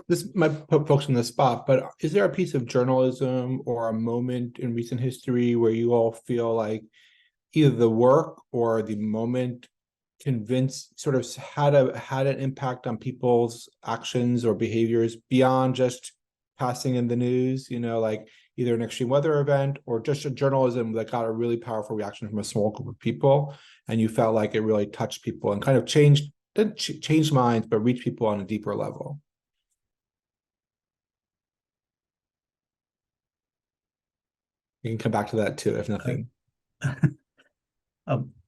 This might put folks on the spot, but is there a piece of journalism or a moment in recent history where you all feel like either the work or the moment sort of had an impact on people's actions or behaviors beyond just passing in the news, like either an extreme weather event or just a journalism that got a really powerful reaction from a small group of people, and you felt like it really touched people and kind of didn't change minds, but reached people on a deeper level? You can come back to that too, if nothing.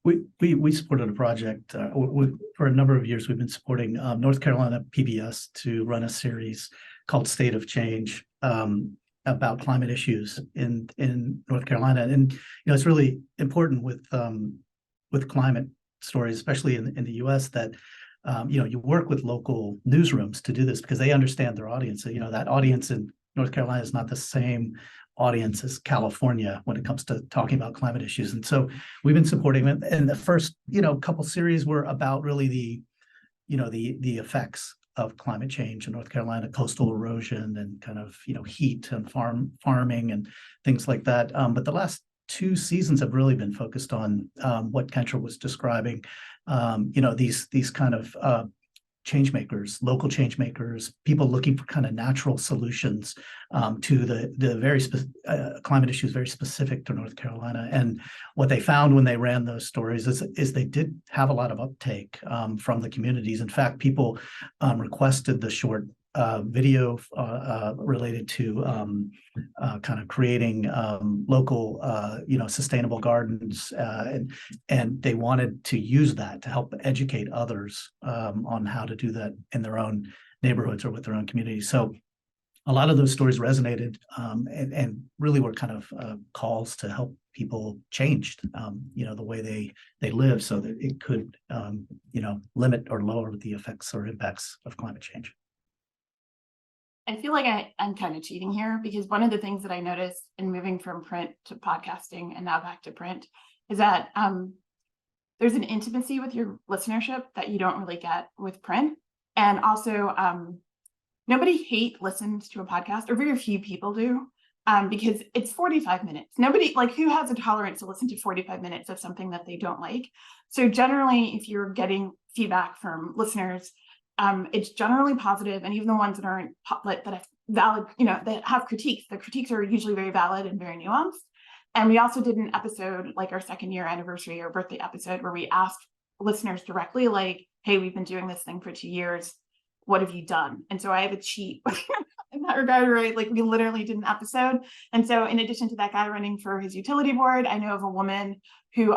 We supported a project for a number of years. We've been supporting North Carolina PBS to run a series called State of Change about climate issues in North Carolina, and it's really important with climate stories, especially in the U.S., that you work with local newsrooms to do this because they understand their audience. That audience in North Carolina is not the same audience as California when it comes to talking about climate issues. And so we've been supporting it. And the first, couple series were about really the effects of climate change in North Carolina, coastal erosion and kind of, heat and farming and things like that. But the last two seasons have really been focused on what Kendra was describing, these kind of change makers, local change makers, people looking for kind of natural solutions to the very climate issues very specific to North Carolina. And what they found when they ran those stories is they did have a lot of uptake from the communities. In fact, people requested the short video related to kind of creating local, sustainable gardens, and they wanted to use that to help educate others on how to do that in their own neighborhoods or with their own communities. So a lot of those stories resonated and really were kind of calls to help people change, the way they live so that it could, limit or lower the effects or impacts of climate change. I feel like I'm kind of cheating here because one of the things that I noticed in moving from print to podcasting and now back to print is that there's an intimacy with your listenership that you don't really get with print. And also, nobody listens to a podcast, or very few people do, because it's 45 minutes. Nobody, who has a tolerance to listen to 45 minutes of something that they don't like? So generally, if you're getting feedback from listeners, it's generally positive, and even the ones that aren't that have valid, that have critiques, the critiques are usually very valid and very nuanced. And we also did an episode, like our 2nd year anniversary or birthday episode, where we asked listeners directly, hey, we've been doing this thing for 2 years. What have you done? And so I have a cheat in that regard, right? We literally did an episode. And so in addition to that guy running for his utility board, I know of a woman who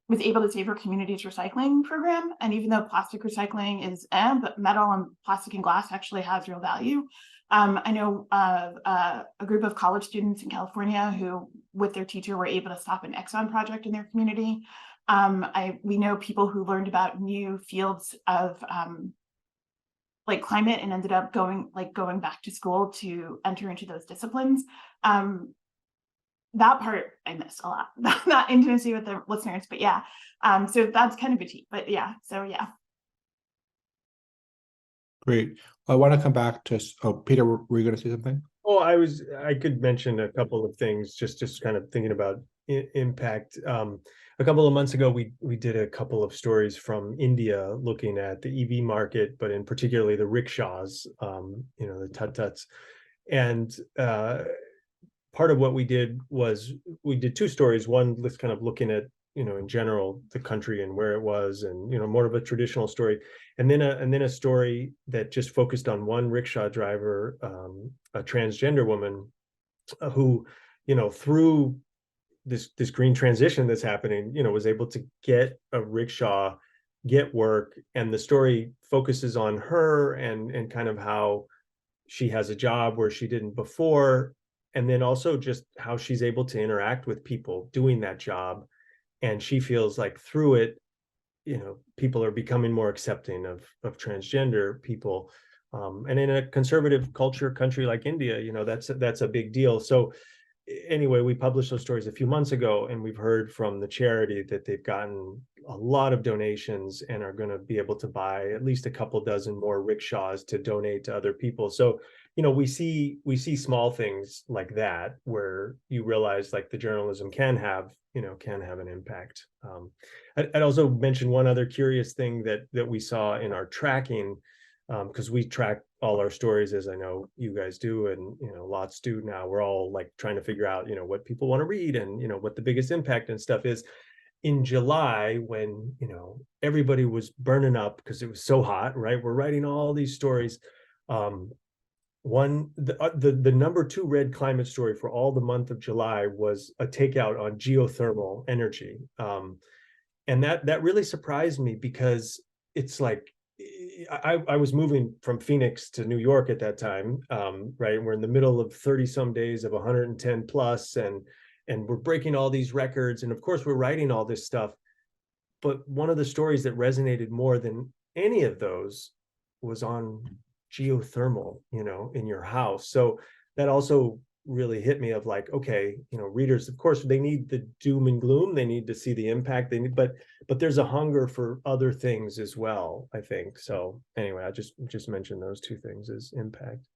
was able to save her community's recycling program. And even though plastic recycling is but metal and plastic and glass actually has real value. I know a group of college students in California who, with their teacher, were able to stop an Exxon project in their community. We know people who learned about new fields of climate and ended up going back to school to enter into those disciplines. That part I missed a lot, that intimacy with the listeners, but yeah. So that's kind of a cheat, but yeah, so yeah. Great. I want to come back to, Peter, were you going to say something? Oh, I could mention a couple of things, just kind of thinking about impact. A couple of months ago, we did a couple of stories from India looking at the EV market, but in particularly the rickshaws, the tut-tuts. And part of what we did was we did 2 stories. One was kind of looking at, in general, the country and where it was, and, more of a traditional story. And then a story that just focused on one rickshaw driver, a transgender woman who, through this green transition that's happening, was able to get a rickshaw, get work. And the story focuses on her and kind of how she has a job where she didn't before. And then also just how she's able to interact with people doing that job. And she feels like through it, people are becoming more accepting of transgender people. And in a conservative country like India, that's a big deal. So anyway, we published those stories a few months ago, and we've heard from the charity that they've gotten a lot of donations and are going to be able to buy at least a couple dozen more rickshaws to donate to other people. So, you know, we see small things like that where you realize like the journalism can have an impact. I'd also mention one other curious thing that we saw in our tracking, because we track all our stories, as I know you guys do, and lots do now. We're all like trying to figure out what people want to read and what the biggest impact and stuff is. In July, when everybody was burning up because it was so hot, right? We're writing all these stories. The number 2 read climate story for all the month of July was a takeout on geothermal energy, and that really surprised me, because it's like I was moving from Phoenix to New York at that time, right? We're in the middle of 30 some days of 110 plus, and we're breaking all these records, and of course we're writing all this stuff. But one of the stories that resonated more than any of those was on geothermal, in your house. So that also really hit me of like, okay, readers, of course, they need the doom and gloom, they need to see the impact, they need, but there's a hunger for other things as well, I think. So anyway, I just mentioned those 2 things as impact.